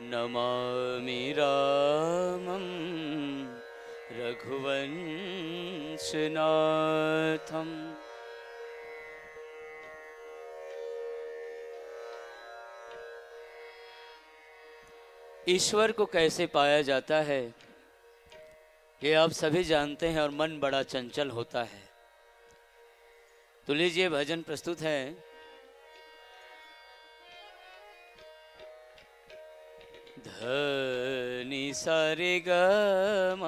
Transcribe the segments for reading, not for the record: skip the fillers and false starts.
नमामि रामं रघुवंशनाथम्। ईश्वर को कैसे पाया जाता है ये आप सभी जानते हैं, और मन बड़ा चंचल होता है। तो लीजिए, भजन प्रस्तुत है। धनी सा रे ग म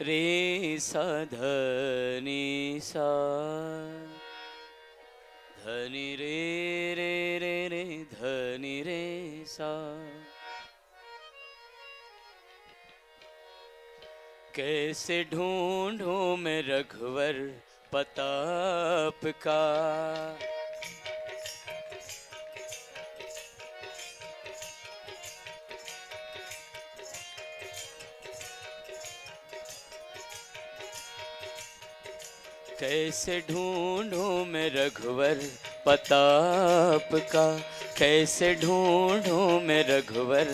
रे सा धनी सा, धनी रे रे रे रे धनी रे सा। कैसे ढूंढूं मैं रघुवर प्रताप का, कैसे ढूंढूं मैं रघुवर प्रताप का, कैसे ढूंढूं मैं रघुवर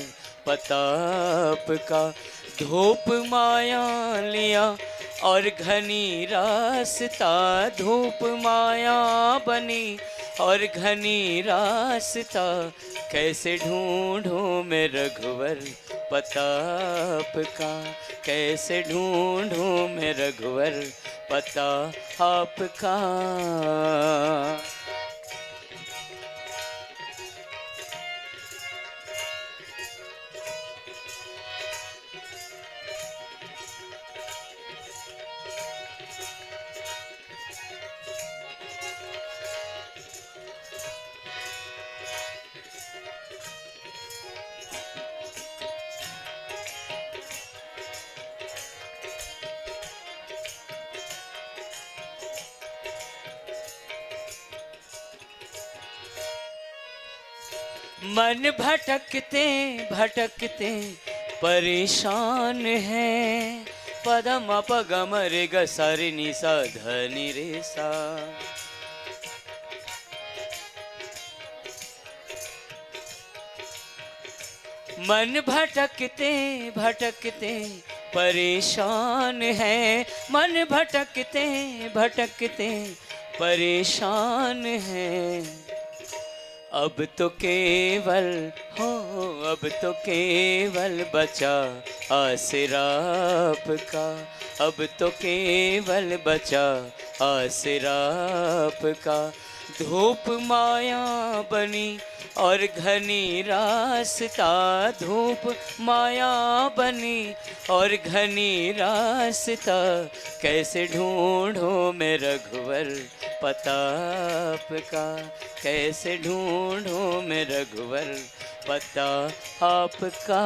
प्रताप का। धूप माया लिया और घनी रास्ता, धूप माया बनी और घनी रास्ता। कैसे ढूंढूं मैं रघुवर प्रताप का, कैसे ढूंढूं मैं रघुवर प्रताप का। मन भटकते भटकते परेशान है, पदम पगम रे ग सा रे नि सा धनी रे सा। मन भटकते भटकते परेशान है, मन भटकते भटकते परेशान है। अब तो केवल हो, अब तो केवल बचा आसरा आपका, अब तो केवल बचा आसरा आपका। धूप माया बनी और घनी रास्ता, धूप माया बनी और घनी रास्ता। कैसे ढूंढूं मैं रघुवर प्रताप का, कैसे ढूंढूं मैं रघुवर प्रताप का।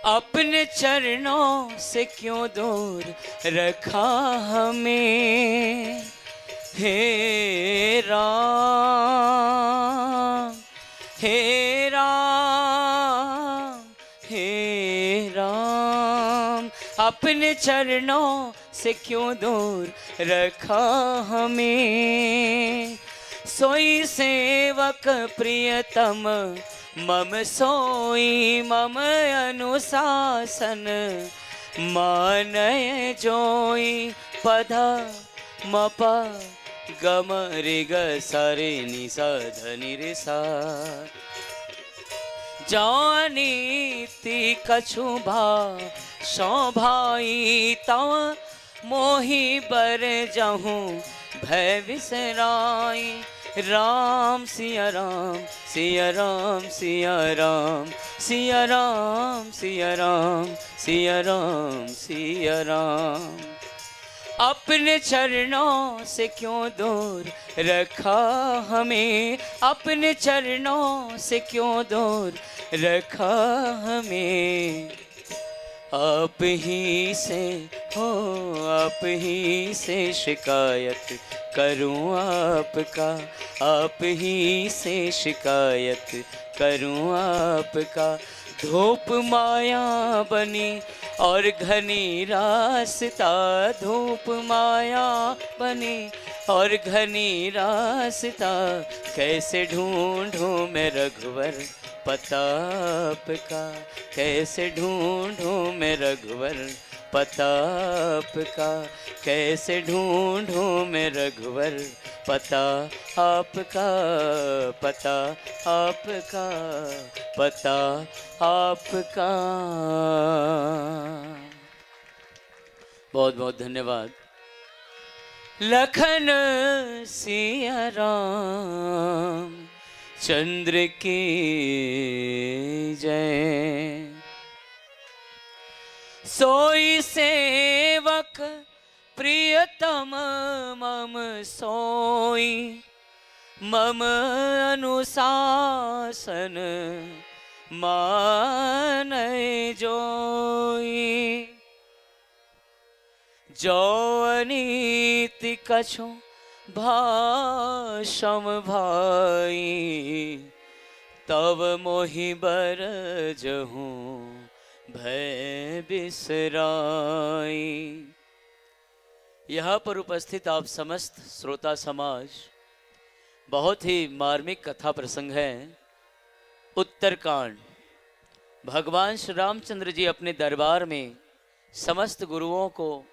अपने चरणों से क्यों दूर रखा हमें, हे राम हे राम हे राम। अपने चरणों से क्यों दूर रखा हमें, सोई सेवक प्रियतम मम सोई मम अनुशासन मानय जोई। पधा मपा गम रे ग सा रे नि सा धनि रे सा। जानीति कछु भा सौभाई तव मोहि बर जहूँ भय विसराई। राम सिया राम सिया राम सिया राम सिया राम सिया राम सिया राम सिया राम। अपने चरणों से क्यों दूर रखा हमें, अपने चरणों से क्यों दूर रखा हमें। आप ही से हो, आप ही से शिकायत करूं आपका, आप ही से शिकायत करूं आपका। धूप माया बनी और घनी रास्ता, धूप माया बनी और घनी रास्ता, कैसे ढूंढूं मैं रघुवर पता आपका, कैसे ढूंढूं मैं रघुवर पता आपका, कैसे ढूंढूं मैं रघुवर पता आपका, पता आपका, पता आपका। बहुत बहुत धन्यवाद। लखन सिया राम चंद्र की जय। सोई सेवक प्रियतम मम सोई, मम अनुशासन मानै जोई। जो अनीति कछु भाषम भाई, तब मोहि बरजहूँ भय बिसराई। यहाँ पर उपस्थित आप समस्त श्रोता समाज, बहुत ही मार्मिक कथा प्रसंग है। उत्तरकांड। भगवान श्री रामचंद्र जी अपने दरबार में समस्त गुरुओं को,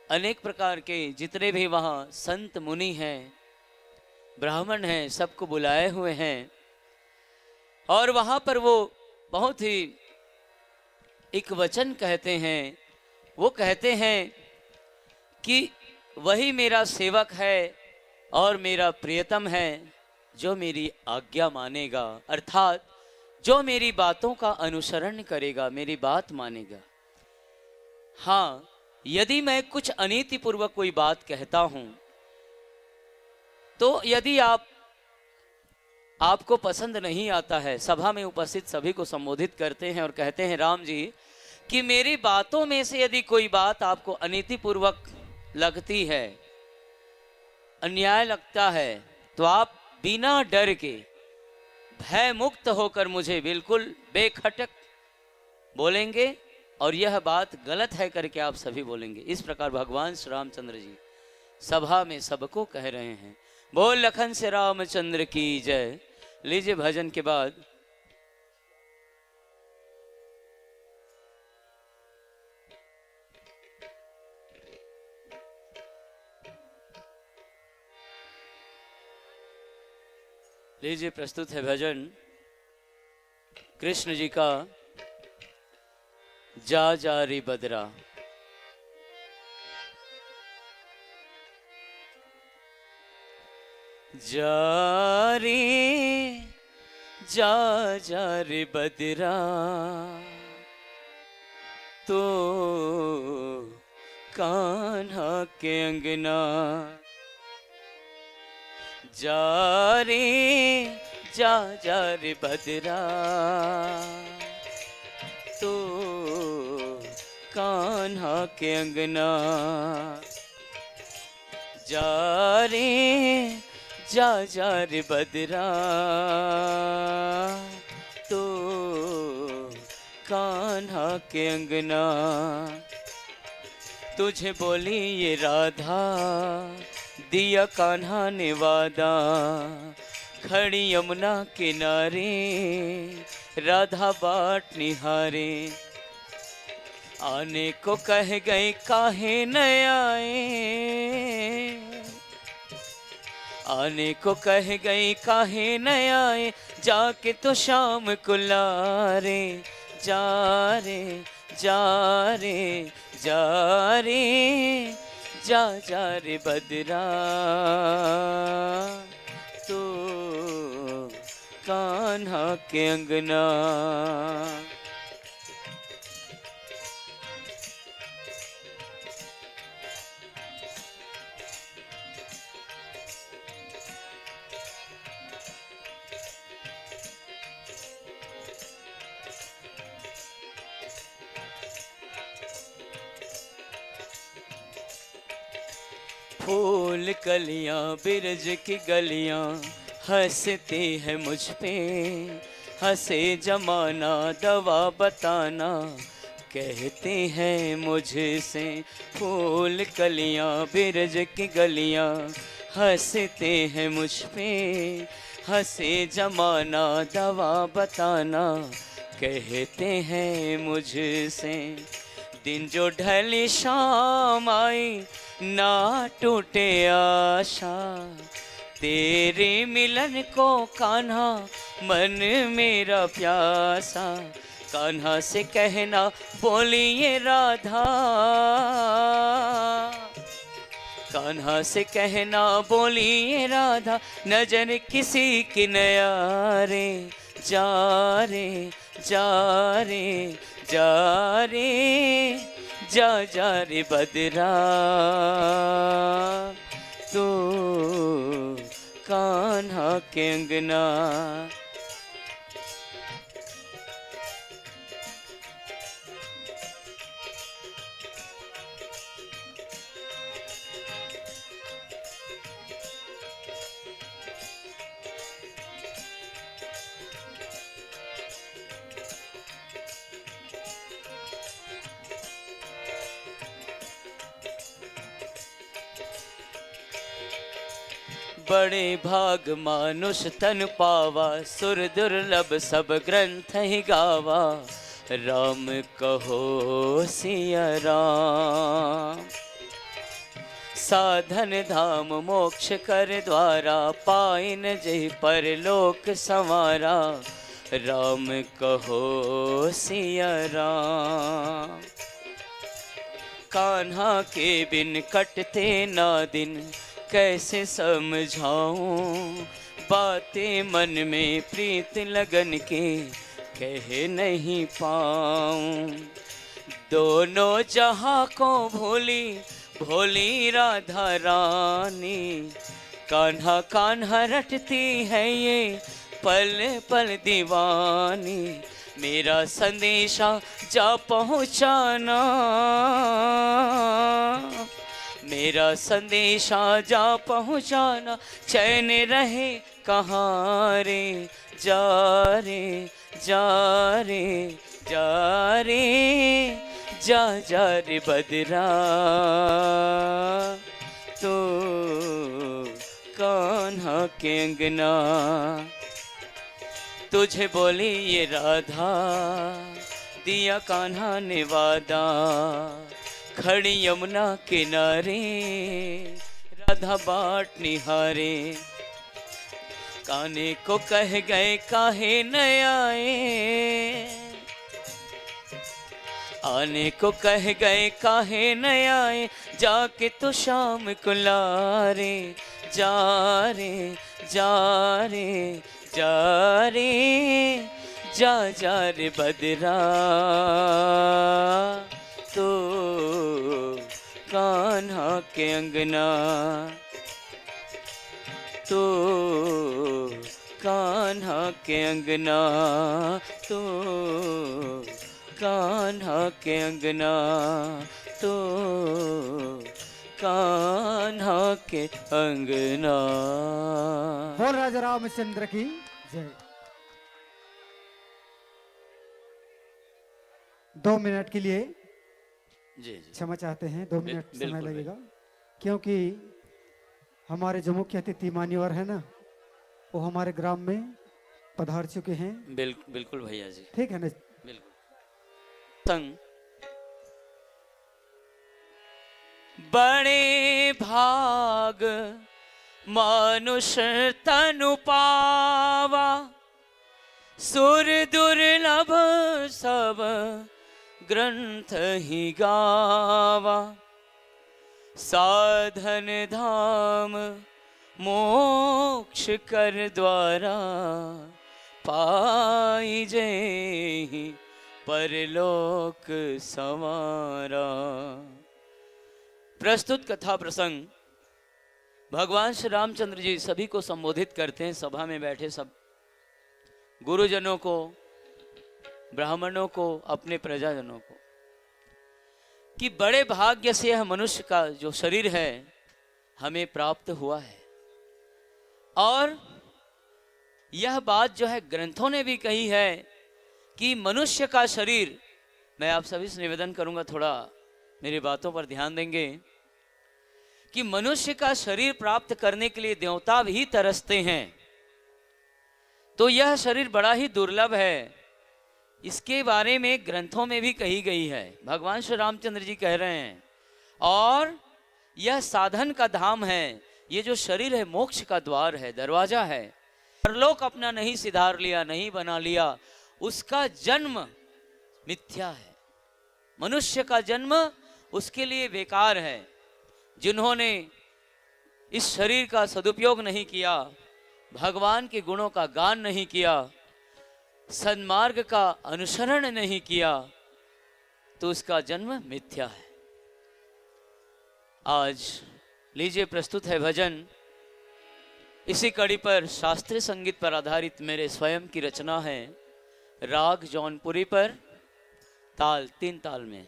अनेक प्रकार के जितने भी वहाँ संत मुनि हैं, ब्राह्मण हैं, सबको बुलाए हुए हैं। और वहाँ पर वो बहुत ही एक वचन कहते हैं। वो कहते हैं कि वही मेरा सेवक है और मेरा प्रियतम है, जो मेरी आज्ञा मानेगा, अर्थात जो मेरी बातों का अनुसरण करेगा, मेरी बात मानेगा। हाँ, यदि मैं कुछ अनीतिपूर्वक कोई बात कहता हूं, तो यदि आपको पसंद नहीं आता है, सभा में उपस्थित सभी को संबोधित करते हैं और कहते हैं राम जी कि मेरी बातों में से यदि कोई बात आपको अनीतिपूर्वक लगती है, अन्याय लगता है, तो आप बिना डर के भय मुक्त होकर मुझे बिल्कुल बेखटक बोलेंगे, और यह बात गलत है करके आप सभी बोलेंगे। इस प्रकार भगवान श्री रामचंद्र जी सभा में सबको कह रहे हैं। बोल लखन से रामचंद्र की जय। लीजिए भजन के बाद लीजिए प्रस्तुत है भजन कृष्ण जी का जा जा रे बदरा। जा रे जा जा रे बदरा, तो कान्हा के अंगना। जा रे जा जा रे बदरा, तो कान्हा के अंगना। जा रे जा जा रे बदरा, तो कान्हा के अंगना। तुझे बोली ये राधा, दिया कान्हा ने वादा। खड़ी यमुना किनारे, राधा बाट निहारे। आने को कह गए काहे न आए, आने को कह गई काहे न आए। जाके तो शाम को लारे, जा रे जा रे जा रे जा जा रे बदरा, तो कान्हा के अंगना। फूल कलियां बिरज की गलियां हंसती है मुझ पे, हंसे जमाना दवा बताना कहते हैं मुझसे। फूल कलियां बिरज की गलियां हंसते हैं मुझ पे, हंसे जमाना दवा बताना कहते हैं मुझसे। दिन जो ढली शाम आई ना टूटे आशा, तेरे मिलन को कान्हा मन मेरा प्यासा। कान्हा से कहना बोलिए राधा, कान्हा से कहना बोलिए राधा, नजर किसी की नया रे, जा रे जा रे जा रे जा जा रे बदरा, तो कान्हा के अंगना। बड़े भाग मानुष तन पावा, सुर दुर्लभ सब ग्रंथ ही गावा। राम कहो सिया राम, साधन धाम मोक्ष कर द्वारा, पाइन जय परलोक संवारा। राम कहो सिया राम, कान्हा के बिन कटते ना दिन, कैसे समझाऊं बातें मन में प्रीत लगन के कह नहीं पाऊं। दोनों जहां को भोली भोली राधा रानी, कान्हा कान्हा रटती है ये पल पल दीवानी। मेरा संदेशा जा पहुँचाना, मेरा संदेशा जा पहुँचाना, चैन रहे कहाँ रे, जा रे जा रे जा रे जा जा रे बदरा, तो कान्हा के अंगना। तुझे बोली ये राधा दिया कान्हा ने वादा, खड़ी यमुना किनारे राधा बाट निहारे। कान्हे को कह गए काहे न आए, आने को कह गए काहे न आए, जाके तो शाम को लारे, जा रे जा रे जा रे जा जा रे बदरा, तो कान्हा के अंगना। तो कान्हा के अंगना, तो कान्हा के अंगना, तो कान्हा के अंगना। बोल राजा रामचंद्र की जय। 2 मिनट के लिए जी क्षमा चाहते हैं, 2 मिनट समय बिल्कुल लगेगा, क्योंकि हमारे जो मुख्य अतिथि मान्यवर है ना, वो हमारे ग्राम में पधार चुके हैं। बिल्कुल भैया जी, ठीक है ना। बिल्कुल। संग बड़े भाग मानुष तनु पावा, सुर दुर्लभ सब ग्रंथ ही गावा। साधन धाम मोक्ष कर द्वारा, पाई जय परलोक संवारा। प्रस्तुत कथा प्रसंग भगवान श्री रामचंद्र जी सभी को संबोधित करते हैं, सभा में बैठे सब गुरुजनों को, ब्राह्मणों को, अपने प्रजाजनों को, कि बड़े भाग्य से यह मनुष्य का जो शरीर है हमें प्राप्त हुआ है। और यह बात जो है ग्रंथों ने भी कही है कि मनुष्य का शरीर, मैं आप सभी से निवेदन करूंगा थोड़ा मेरी बातों पर ध्यान देंगे, कि मनुष्य का शरीर प्राप्त करने के लिए देवता भी तरसते हैं। तो यह शरीर बड़ा ही दुर्लभ है, इसके बारे में ग्रंथों में भी कही गई है। भगवान श्री रामचंद्र जी कह रहे हैं, और यह साधन का धाम है। ये जो शरीर है मोक्ष का द्वार है, दरवाजा है। परलोक अपना नहीं सिधार लिया, नहीं बना लिया, उसका जन्म मिथ्या है। मनुष्य का जन्म उसके लिए बेकार है। जिन्होंने इस शरीर का सदुपयोग नहीं किया, भगवान के गुणों का गान नहीं किया, सन्मार्ग का अनुसरण नहीं किया, तो उसका जन्म मिथ्या है। आज लीजिए प्रस्तुत है भजन। इसी कड़ी पर शास्त्रीय संगीत पर आधारित मेरे स्वयं की रचना है। राग जौनपुरी पर, ताल 3 ताल में।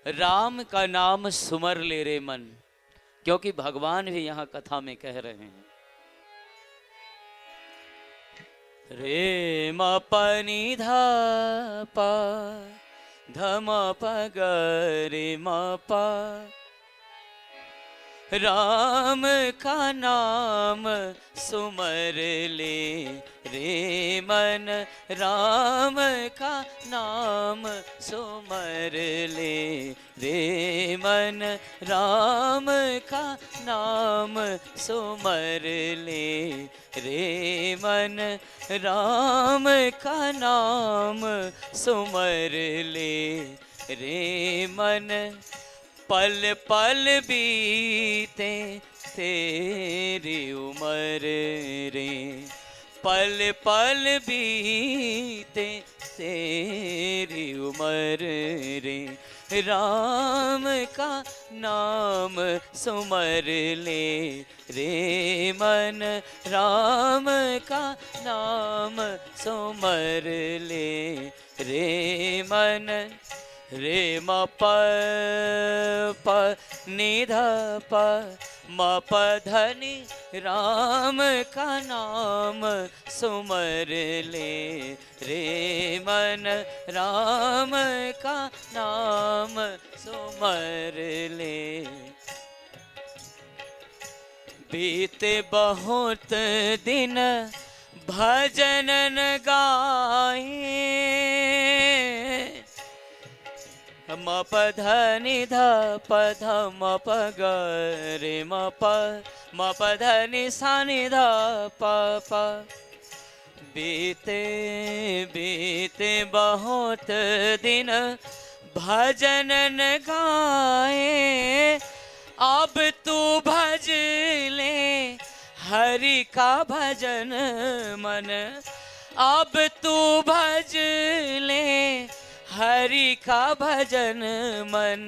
राम का नाम सुमर ले रे मन, क्योंकि भगवान भी यहाँ कथा में कह रहे हैं। रे म प नि ध प ध म प ग रे म प, राम का नाम सुमर ले रे मन, राम का नाम सुमर ले रे मन, राम का नाम सुमर ले रे मन, राम का नाम सुमर ले रे मन। पल पल बीते तेरी उम्र रे, पल पल बीते तेरी उम्र रे, राम का नाम सुमर ले रे मन, राम का नाम सुमर ले रे मन। रे म प प नि ध प म प ध नि, राम का नाम सुमर ले रे मन, राम का नाम सुमर ले। बीते बहुत दिन भजन गाए, म प ध नि ध प ध म प ग रे म प, म प ध नि सा नि ध प प। बीते बीते बहुत दिन भजन गाए, अब तू भज ले हरि का भजन मन, अब तू भज ले हरि का भजन मन,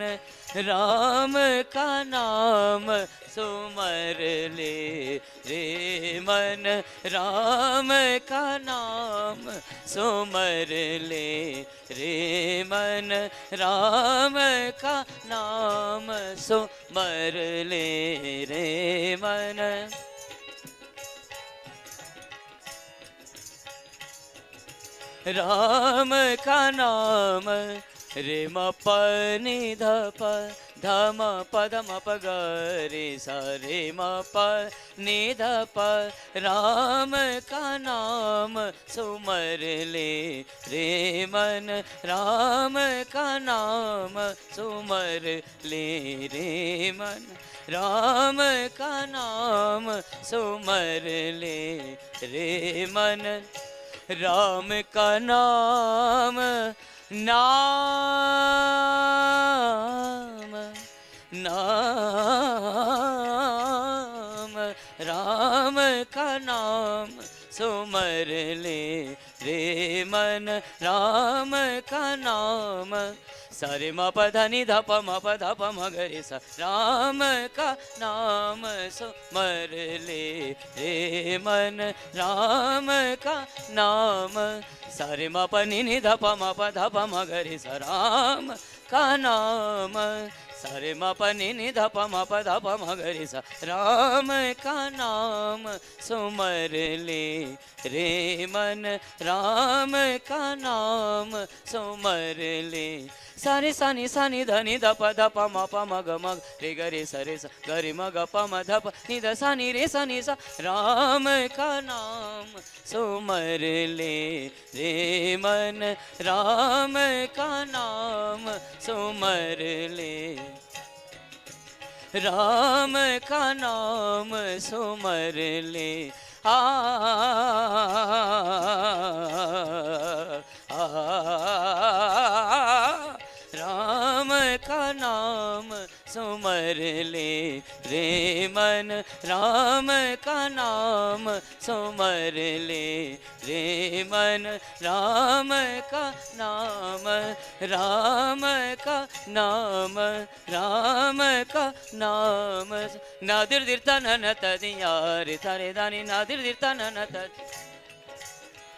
राम का नाम सुमर ले रे मन, राम का नाम सुमर ले रे मन, राम का नाम सुमर ले रे मन। राम का नाम रे म प नि ध प ध म प ध म प ग रे सा रे म प नि ध प, राम का नाम सुमर ले रे मन, राम का नाम सुमर ले रे मन, राम का नाम सुमर ले रे मन। राम का नाम नाम नाम, राम का नाम सुमर ले रे मन, राम का नाम। सारे म प ध नि ध प म प ध प म ग रे सा, राम का नाम सुमर ले रे मन, राम का नाम। सारे म प नि नि ध प म प ध प म ग रे सा, राम का नाम। सारे म प नि नि ध प म प ध प म ग रे सा। राम का नाम सुमर ले रे मन, राम का नाम सुमर ले। सारे सानी सानी धनी ध प म प म ग म रे ग रे सा रे सा ग रे म ग प म ध प नि ध सा नि रे सा नि सा। राम का नाम सुमर ले रे मन, राम का नाम सुमर ले, राम का नाम सुमर ले। आ, राम का नाम सुमर ले रे मन, राम का नाम सुमर ले रे मन, राम का नाम, राम का नाम, राम का नाम। नादिर दिरता नन तदिया रे तारे दानी, नादिर दिरता नन तद,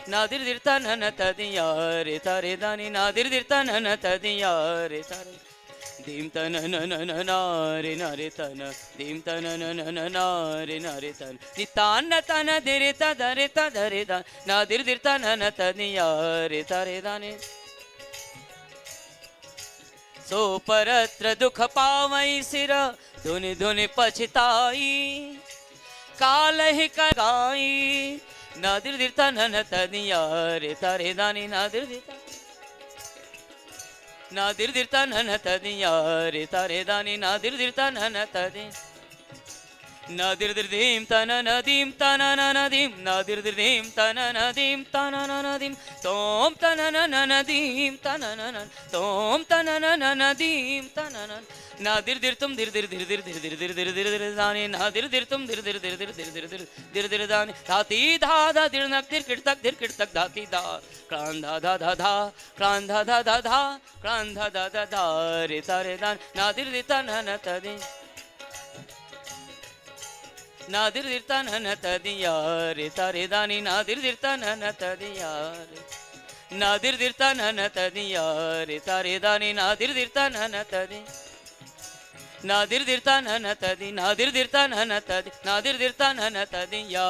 नादिर दिरता नन तदिया रे तारे दानी, नादिर दिरता नन तदिया रे तारे। दीम तन न न न नारे नारे तन, दीम तन न न न नारे नारे तन, नितान तन दिरे ता धरे ता धरे दा, नादिर दिरता नन तदिया रे तारे दाने। सो परत्र दुख पावई सिर, धुनि धुनि पछताई, काल ही कराई। नादिर दिरता नन तदिया रे तारे दानी, नादिर दिरता, नादिर दिरता नन तदिया रे तारे दानी, नादिर दिरता नन तदि, नादिर दिर दीम तन नदीम तन नदीम, नादिर दिर दीम तन नदीम तन नदीम, तोम तन नदीम तन नन, तोम तन नदीम तन नन। नादिर दिर तुम दिर दिर दिर दिर दिर दिर दिर दिर दिर दिर दानी, नादिर दिर तुम दिर दिर दिर दिर दिर दिर दिर दिर दिर दानी। धाती धा धा दिर नक दिर किड़तक धाती धा, क्रांध धा धा धा धा, क्रांध धा धा धा धा, क्रांध धा धा धा धा रे तारे दान। नादिर दिता नन तदि, नादिर दिरता नन तदिया रे तारे दानी, नादिर दिरता नन तदिया रे, नादिर दिरता नन तदिया रे तारे दानी, नादिर दिरता नन तदि, नादिर दिरता नन तदि, नादिर दिरता नन तदि, नादिर दिरता नन तदिया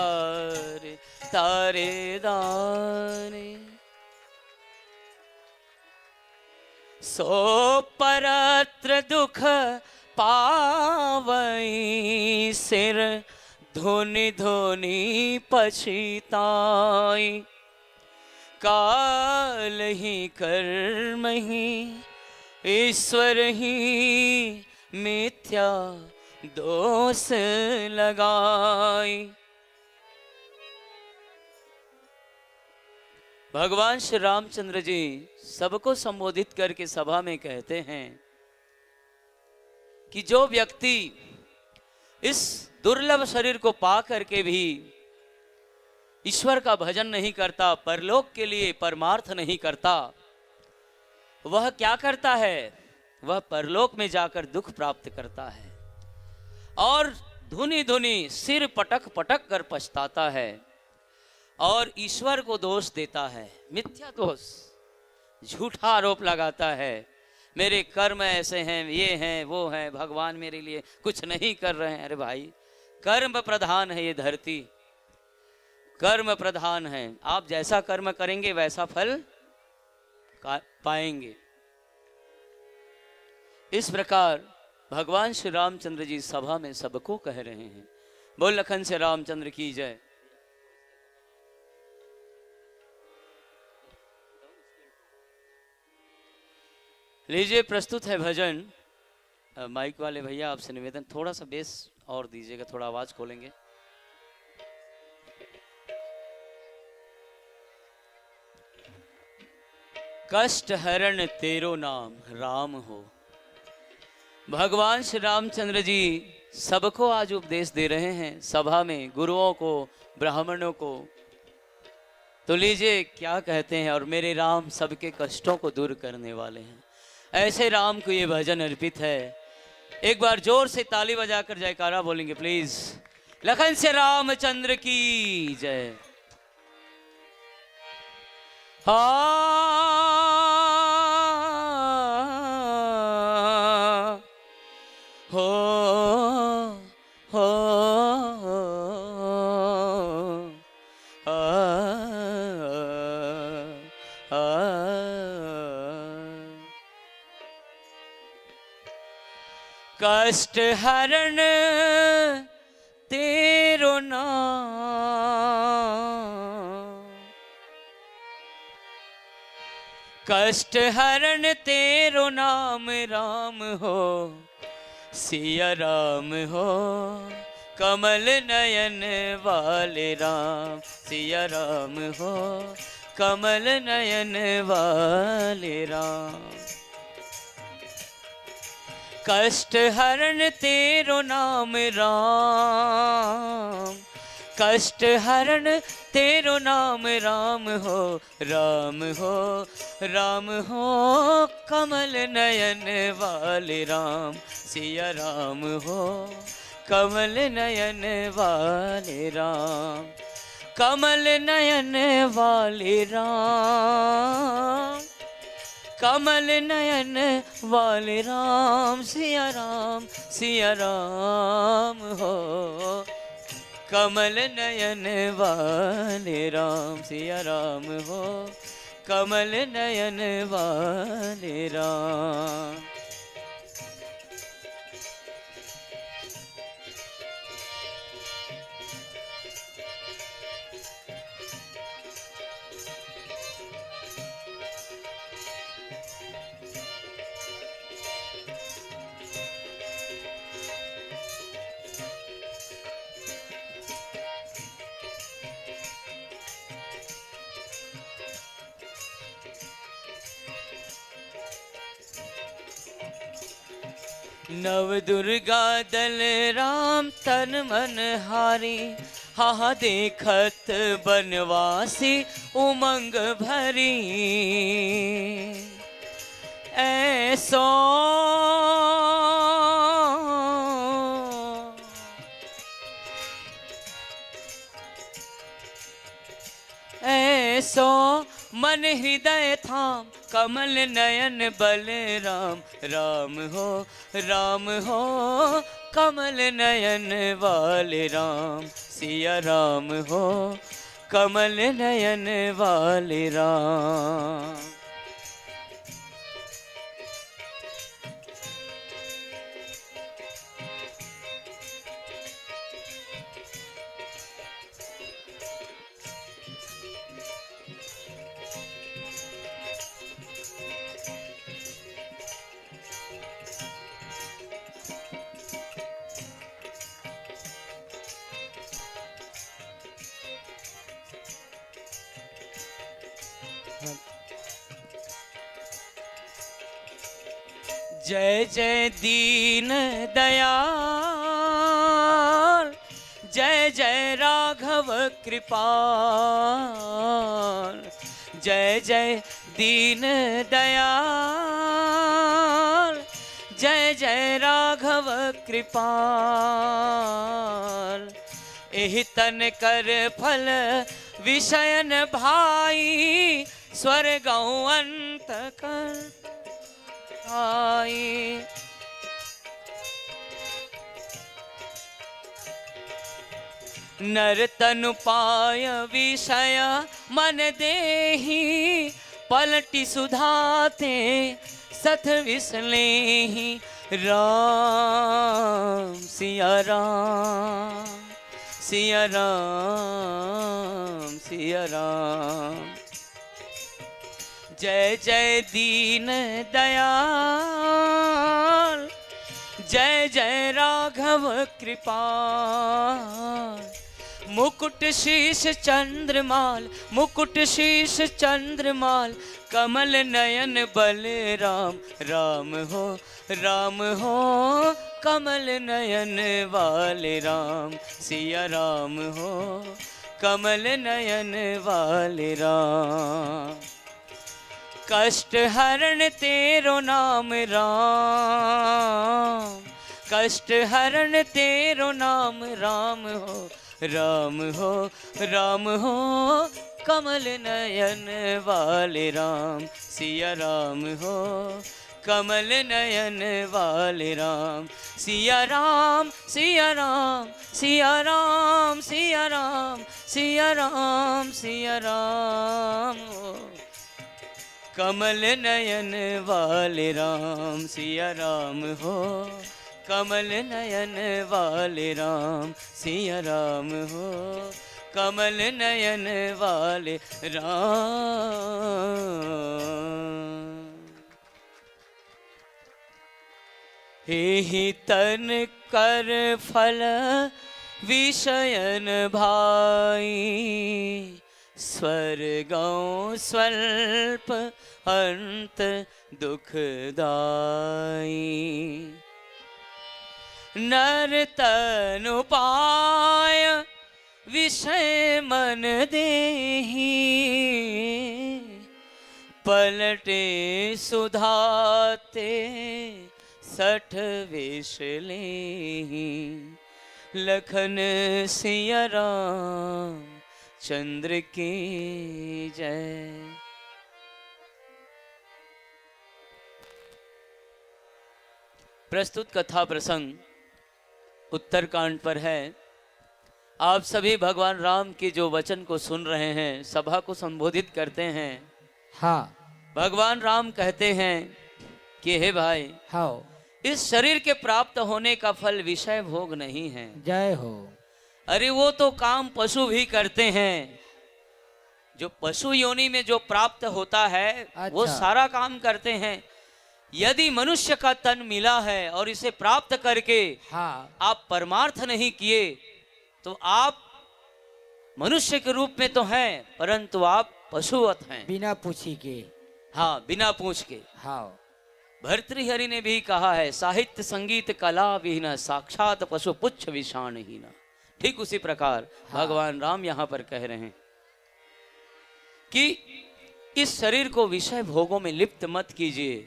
रे तारे दानी। सो परत्र दुख पावई सिर, धुनि धुनि पछताई, काल ही कर्म ही ईश्वर ही मिथ्या दोष लगाई। भगवान श्री रामचंद्र जी सबको संबोधित करके सभा में कहते हैं कि जो व्यक्ति इस दुर्लभ शरीर को पा करके भी ईश्वर का भजन नहीं करता, परलोक के लिए परमार्थ नहीं करता, वह क्या करता है? वह परलोक में जाकर दुख प्राप्त करता है और धुनी धुनी सिर पटक पटक कर पछताता है और ईश्वर को दोष देता है, मिथ्या दोष, झूठा आरोप लगाता है। मेरे कर्म ऐसे हैं, ये हैं, वो हैं, भगवान मेरे लिए कुछ नहीं कर रहे हैं। अरे भाई, कर्म प्रधान है ये धरती, कर्म प्रधान है। आप जैसा कर्म करेंगे वैसा फल पाएंगे। इस प्रकार भगवान श्री रामचंद्र जी सभा में सबको कह रहे हैं, बोल लखन से रामचंद्र की जय। लीजिए, प्रस्तुत है भजन। माइक वाले भैया आपसे निवेदन, थोड़ा सा बेस और दीजिएगा, थोड़ा आवाज खोलेंगे। कष्ट हरण तेरो नाम राम हो। भगवान श्री रामचंद्र जी सबको आज उपदेश दे रहे हैं सभा में, गुरुओं को, ब्राह्मणों को। तो लीजिए क्या कहते हैं। और मेरे राम सबके कष्टों को दूर करने वाले हैं, ऐसे राम को ये भजन अर्पित है। एक बार जोर से ताली बजाकर जयकारा बोलेंगे प्लीज। लखन से रामचंद्र की जय। हाँ आ कष्ट हरण तेरो नाम, कष्ट हरण तेरो नाम राम हो, सिया राम हो, कमल नयन वाले राम, सिया राम हो, कमल नयन वाले राम। कष्ट हरण तेरो नाम राम, कष्ट हरण तेरो नाम राम हो, राम हो, राम हो, कमल नयन वाले राम, सिया राम हो, कमल नयन वाले राम, कमल नयन वाले राम, कमल नयन वाले राम, सिया राम हो, कमल नयन वाले राम, सिया राम हो, कमल नयन वाले राम। नव दुर्गा दल राम तन मन हारी, हा देखत बनवासी उमंग भरी, ऐसो ऐसो मन हृदय थाम, कमल नयन बल राम, राम हो, राम हो, कमल नयन वाले राम, सिया राम हो, कमल नयन वाले राम। जय जय दीन दयाल, जय जय राघव कृपाल, जय जय दीन दयाल, जय जय राघव कृपाल। एहि तन कर फल विषयन भाई, स्वर्ग अंत कर आई। नर तनु पाय विषय मन देहि, पलटि सुधाते सथ विसलेहि। राम सिया राम, सिया राम, सिया राम। जय जय दीन दयाल, जय जय राघव कृपाल। मुकुट शीश चंद्रमाल, मुकुट शीश चंद्रमाल, कमल नयन बल राम, राम हो, राम हो, कमल नयन वाले राम, सिया राम हो, कमल नयन वाले राम। कष्ट हरण तेरो नाम राम, कष्ट हरण तेरो नाम राम हो, राम हो, राम हो, कमल नयन वाले राम, सिया राम हो, कमल नयन वाले राम। सिया राम सिया राम सिया राम सिया राम सिया राम सिया राम। कमल नयन वाले राम सिया राम हो, कमल नयन वाले राम सिया राम हो, कमल नयन वाले राम। हे तन कर फल विषयन भाई, स्वर्गों स्वल्प अंत दुखदाई। नर तनु पाय विषय मन देहि, पलटे सुधाते सठ वेश लेहि। लखन सिया राम चंद्र की जय। प्रस्तुत कथा प्रसंग उत्तरकांड पर है। आप सभी भगवान राम के जो वचन को सुन रहे हैं, सभा को संबोधित करते हैं। हाँ भगवान राम कहते हैं कि हे भाई, हाँ इस शरीर के प्राप्त होने का फल विषय भोग नहीं है। जय हो। अरे वो तो काम पशु भी करते हैं। जो पशु योनि में जो प्राप्त होता है, वो अच्छा। सारा काम करते हैं। यदि मनुष्य का तन मिला है और इसे प्राप्त करके हाँ आप परमार्थ नहीं किए, तो आप मनुष्य के रूप में तो हैं, परंतु आप पशुवत हैं। बिना पूछी के। हाँ, बिना पूछ के। हाँ भर्तृहरि ने भी कहा है, साहित्य संगीत कला विहीना, साक्षात पशु पुच्छ विषाणहीना। ठीक उसी प्रकार हाँ। भगवान राम यहाँ पर कह रहे हैं कि इस शरीर को विषय भोगों में लिप्त मत कीजिए।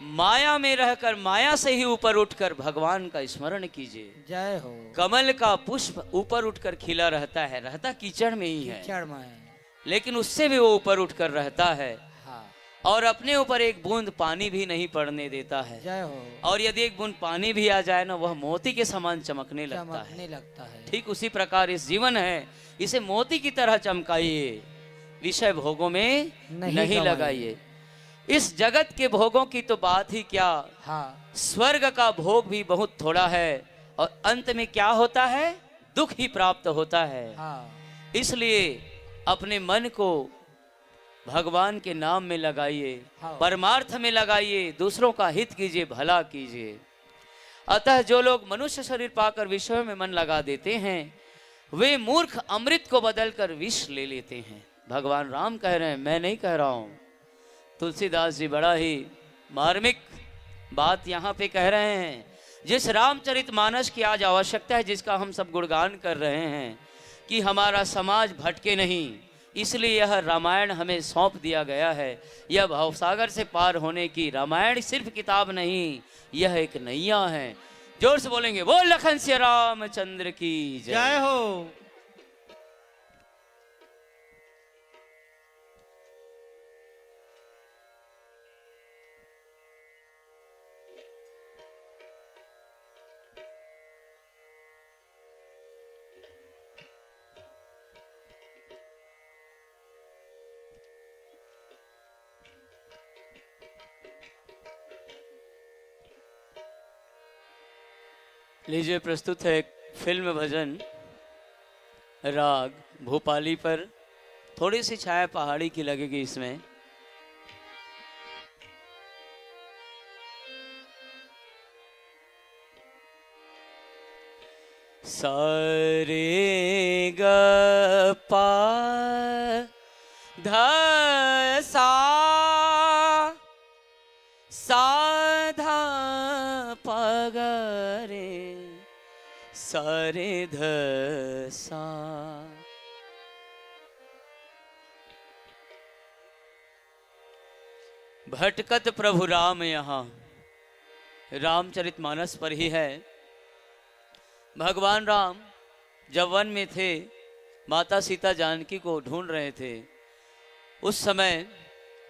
माया में रहकर माया से ही ऊपर उठकर भगवान का स्मरण कीजिए। जय हो। कमल का पुष्प ऊपर उठकर खिला रहता है, रहता कीचड़ में ही है, कीचड़ में है। लेकिन उससे भी वो ऊपर उठकर रहता है हाँ और अपने ऊपर एक बूंद पानी भी नहीं पड़ने देता है। जय हो। और यदि एक बूंद पानी भी आ जाए ना, वह मोती के समान चमकने लगता है। चमकने लगता है। ठीक उसी प्रकार इस जीवन है, इसे मोती की तरह चमकाइए, विषय भोगों में नहीं लगाइए। इस जगत के भोगों की तो बात ही क्या, हाँ स्वर्ग का भोग भी बहुत थोड़ा है और अंत में क्या होता है, दुख ही प्राप्त होता है। हाँ इसलिए अपने मन को भगवान के नाम में लगाइए, हाँ। परमार्थ में लगाइए, दूसरों का हित कीजिए, भला कीजिए। अतः जो लोग मनुष्य शरीर पाकर विषयों में मन लगा देते हैं, वे मूर्ख अमृत को बदलकर विष ले लेते हैं। भगवान राम कह रहे हैं, मैं नहीं कह रहा हूं। तुलसीदास जी बड़ा ही मार्मिक बात यहाँ पे कह रहे हैं। जिस रामचरितमानस की आज आवश्यकता है, जिसका हम सब गुणगान कर रहे हैं कि हमारा समाज भटके नहीं, इसलिए यह रामायण हमें सौंप दिया गया है। यह भवसागर से पार होने की, रामायण सिर्फ किताब नहीं, यह एक नैया है। जोर से बोलेंगे, वो लखन सिया रामचंद्र की जय हो। लीजिए, प्रस्तुत है एक फिल्म भजन राग भोपाली पर। थोड़ी सी छाया पहाड़ी की लगेगी इसमें। सारे ग पा ध सा सा धा प ग रे सारे ध सा। भटकत प्रभु राम यहाँ रामचरितमानस पर ही है। भगवान राम जब वन में थे, माता सीता जानकी को ढूंढ रहे थे, उस समय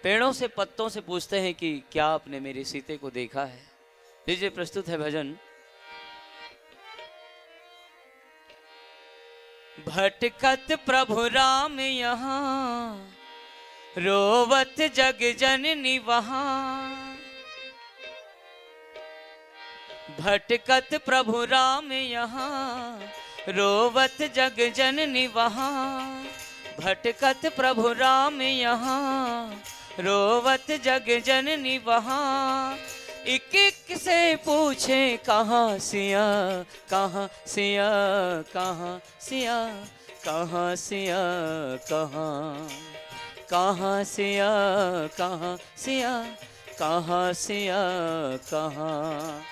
पेड़ों से पत्तों से पूछते हैं कि क्या आपने मेरी सीते को देखा है। लीजिए प्रस्तुत है भजन। भटकत प्रभु राम यहाँ, रोवत जग जननी वहाँ। भटकत प्रभु राम यहाँ, रोवत जग जननी वहाँ। भटकत प्रभु राम यहाँ, रोवत जग जननी वहाँ। एक एक से पूछे कहाँ सिया, कहाँ सिया, कहाँ सिया, कहाँ सिया, कहाँ, कहाँ सिया, कहाँ सिया, कहाँ सिया, कहाँ।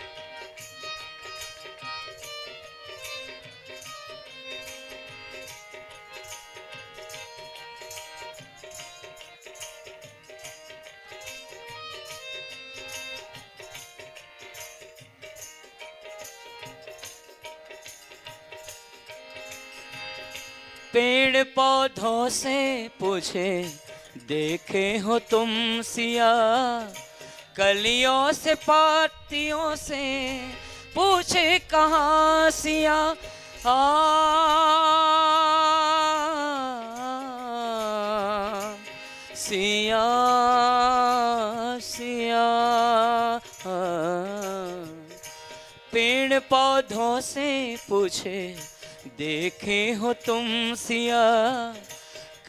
पेड़ पौधों से पूछे देखे हो तुम सिया, कलियों से पत्तियों से पूछे कहाँ सिया। सिया सिया, पेड़ पौधों से पूछे देखे हो तुम सिया,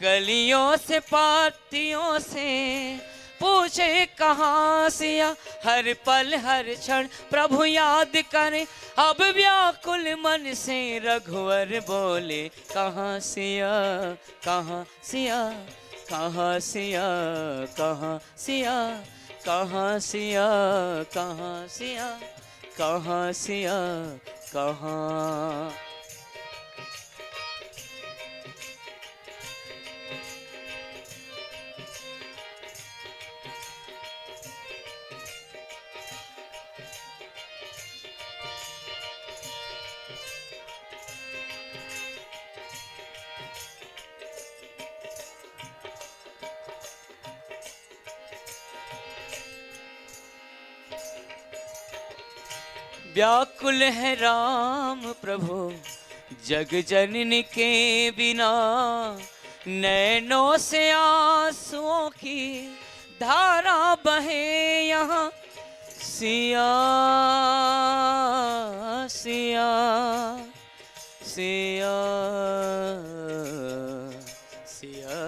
कलियों से पत्तियों से पूछे कहाँ सिया। हर पल हर क्षण प्रभु याद करे, अब व्याकुल मन से रघुवर बोले कहाँ सिया, कहाँ सिया, कहाँ सिया, कहाँ सिया, कहाँ सिया, कहाँ सिया, कहाँ सिया, कहाँ। व्याकुल है राम प्रभु जग जननी के बिना, नैनों से आंसुओं की धारा बहे यहाँ। सिया सिया सिया सिया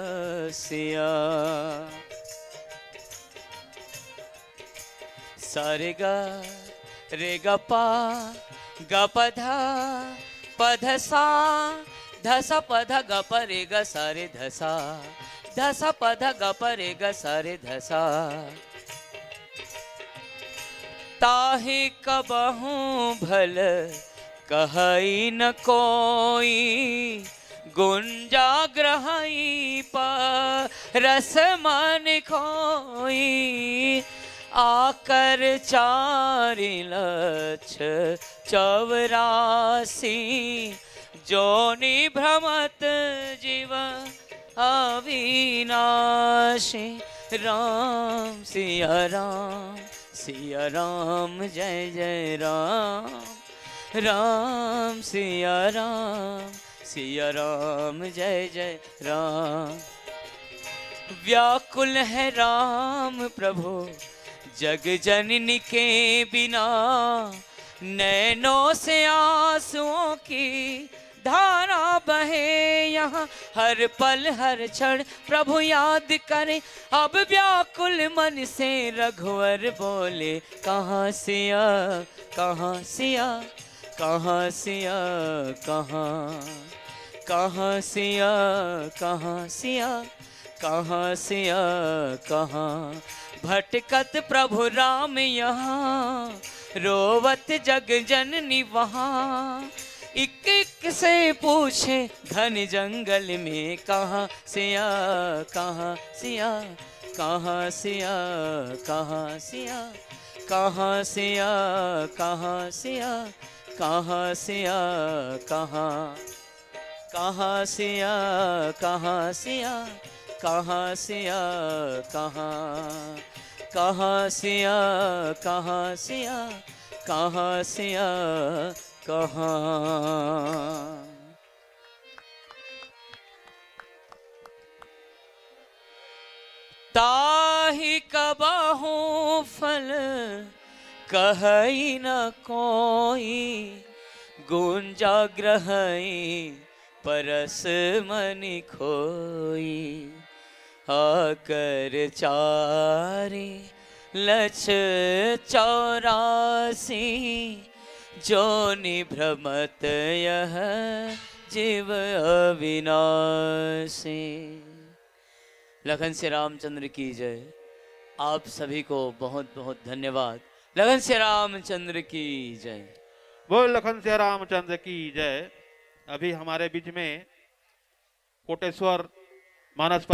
सिया, सारे गा रे ग पा ग प ध प ध सा ध सा प ध ग प रे ग सा रे ध सा ध सा प ध ग प रे ग सा रे ध सा। ताहि कबहू भल कहई न कोई, गुंजाग्रहई पर रस मन खोई। आकर 4 लक्ष 84 जोनि भ्रमत जीव अविनाशी। राम सिया राम, सिया राम जय जय राम। राम सिया राम, सिया राम जय जय राम। व्याकुल है राम प्रभु जग जननी के बिना, नैनों से आंसुओं की धारा बहे यहाँ। हर पल हर क्षण प्रभु याद करे, अब व्याकुल मन से रघुवर बोले कहाँ सिया, कहाँ सिया, कहाँ सिया, कहाँ, कहाँ सिया, कहाँ सिया, कहाँ सिया, कहाँ। भटकत प्रभु राम यहाँ, रोवत जग जननी वहाँ। एक एक से पूछे घन जंगल में कहाँ सिया, कहाँ सिया, कहाँ सिया, कहाँ सिया, कहाँ सिया, कहाँ सिया, कहाँ सिया, कहाँ, कहाँ सिया, कहाँ सिया, कहाँ सिया कहाँ, कहाँ सिया कहाँ सिया, कहाँ सिया कहाँ। ताहि कबहू फल कहई न कोई, गुंजा ग्रहई परस मनि खोई। आकर चारि लक्ष 84, जोनि भ्रमत यह जीव अविनाशी। लखन श्री रामचंद्र की जय। आप सभी को बहुत बहुत धन्यवाद। लखन श्री रामचंद्र की जय। बोल लखन श्री रामचंद्र की जय। अभी हमारे बीच में कोटेश्वर मानस